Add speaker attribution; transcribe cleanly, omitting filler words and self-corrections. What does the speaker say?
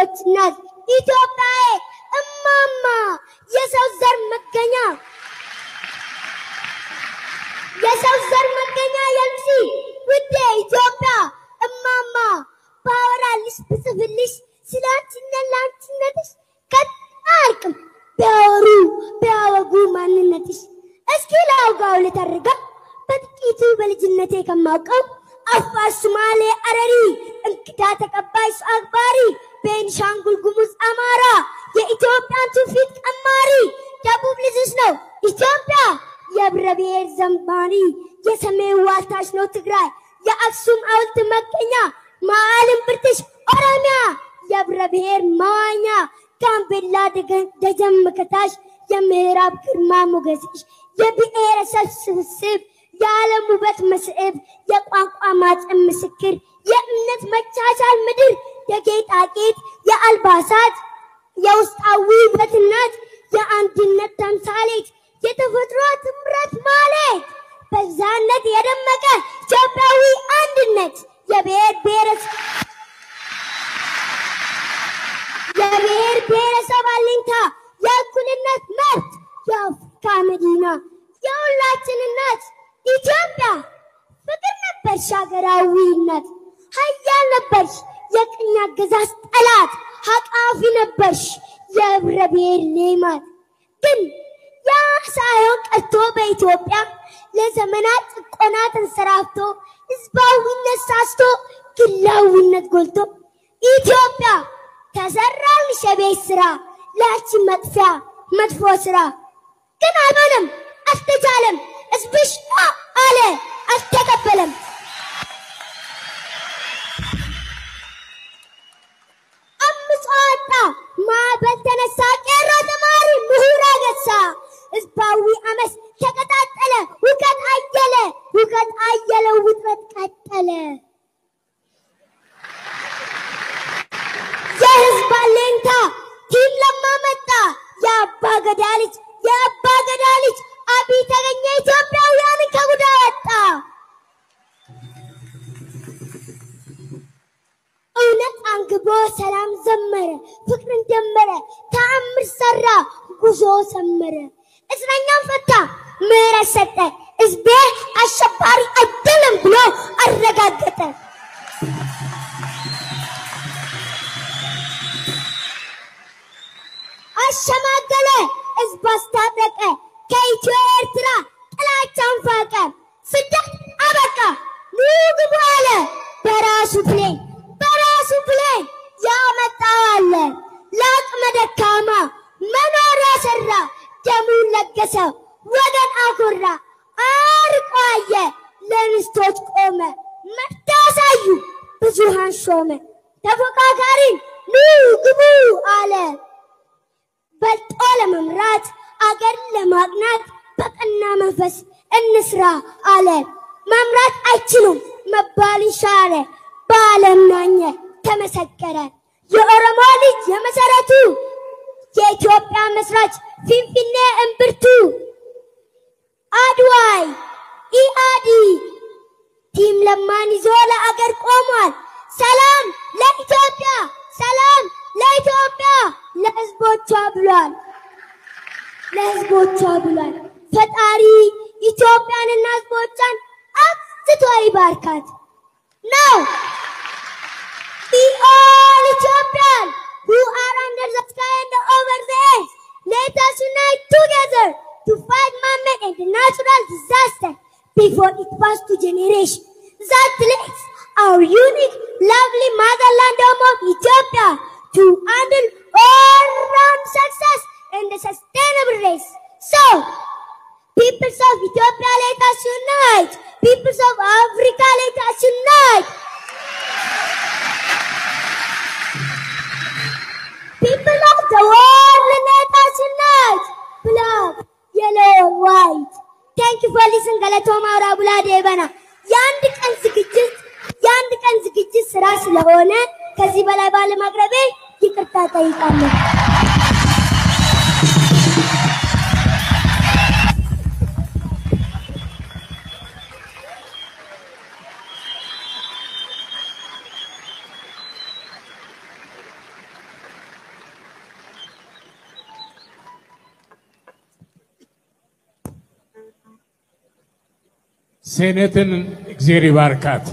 Speaker 1: የብዙዎች እናት ኢትዮጵያዬ እማማ የሰው ዘር መገኛ የልሲ ውዴ ኢትዮጵያ እማማ ባወራልሽ ብጽፍልሽ ስላንቺነትሽ ከአልቅም ቢያወጉ ማንነትሽ እስኪ ላውጋው ልተርጋ በጥቂቱ በልጅነቴ ከማውቀው አፋር ሶማሌ አረሪ እንግዳ ተቀባይ አክባሪ ቤንሻንጉል ጉሙዝ አማራ የኢትዮጵያን ትውፊት ቀማሪ ደቡብ ልጅሽ ነው ኢትዮጵያ የህብረ ብሔር ዘማሪ የሰሜን ዋልታሽ ነው ትግራይ የአክሱም ሐውልት መገኛ ማዕልም ብርትሽ ኦሮሚያ የህብረ ብሔር መዋኛ ጋምቤላ ደጀን መከታሽ የምዕራብ ግርማ ሞገስሽ የብሔረሰብ ስብስብ የዓለም ውበት መስህብ የቋንቋ ማዕፀን ምስክር የእምነት መቻቻል ምድር የጌጣጌጥ የአልባሳት የውስጣዊ ውበት እናት የአንድነት ተምሳሌት የተፈጥሮ ጥምረት ማለት በዛነት የደመቀ ኢትዮጵያዊ አንድነት የብሔር ብሔረሰብ አለኝታ የእኩልነት መብት የአፍሪካ መዲና የሁላችን እናት ኢትዮጵያ ፍቅር ነበርሽ ሀገራዊነት ኃያል ነበርሽ የቅኝ አገዛዝ ጠላት ሀቃፊ ነበርሽ የህብረ ብሔር ሌማት ግን ያ ሳይሆን ቀርቶ በኢትዮጵያ ለዘመናት ጭቆና ተንሰራፍቶ ህዝባዊነት ሳስቶ ግላዊነት ጎልቶ ኢትዮጵያ ተሰራልሽ የቤት ስራ ላንቺ መጥፊያ መጥፎ ስራ ግን አልሆነም አልተቻለም ህዝብሽ አለ አልተቀበለም አምጾታ ማዕበል ተነሳ ቄሮ ተማሪ ምሁር አገሳ ህዝባዊ አመስ ተቀጣጠለ ውከት አየለ ውጥረት ቀጠለ የህዝብ አለኝታ ቲም ለማ መጣ የአባ ገዳ ልጅ አብይ ተገኘ ኢትዮጵያውያንን ከጉዳ ወጣ እውነት አንግቦ ሰላም ዘመረ ፍቅርን ደመረ ተአምር ሰራ ጉዞ ሰመረ እስረኛን ፈታ ምህረት ሰጠ ህዝቤ አሸባሪ አይደለም ብሎ አረጋገጠ አሸማገለ ህዝብ አስታጠቀ ከኢትዮ ኤርትራ ጥላቻን ፋቀ ስደት አበቃ ኑ ግቡ አለ በራሱ ፕሌን ያመጣው አለ ለአቅመ ደካማ መኖሪያ ሰራ ደሙን ለገሰ ወገን አኮራ አርቆ አየ ለንስቶች ቆመ መርታ አሳዩ ብዙሃን ሾመ ተፎካካሪን ኑ ግቡ አለ በልጦ ለመምራት አገር ለማቅናት በቀና መንፈስ እንስራ አለ መምራት አይችሉም መባል ሻረ በዓለም ናኘ ተመሰከረ የኦሮሞ ልጅ የመሰረቱ የኢትዮጵያ መስራች ፊንፊኔ እምብርቱ አድዋይ ኢአዲ ቲም ለማን ይዞ ለአገር ቆሟል ሰላም ለኢትዮጵያ ለህዝቦቿ ብሏል ፈጣሪ ኢትዮጵያንና ህዝቦቿን አብዝቶ ይባርካት Now, we all Ethiopians who are under the sky and over the earth, let us unite together to fight man-made and natural disaster before it passes to generation. That leads our unique, lovely motherland home of Ethiopia to handle all-round success and a sustainable race. So, peoples of Ethiopia, let us unite. Peoples of Africa, let us unite. People of the world, let us unite. Black, yellow, white. Thank you for listening. Galatoma Rabula Devana. Yandik and Zikijis Ras Lavone, Kazibala Bala Magrabe, Yikata Ikama.
Speaker 2: ሴኔትን እግዚአብሔር ይባርካት።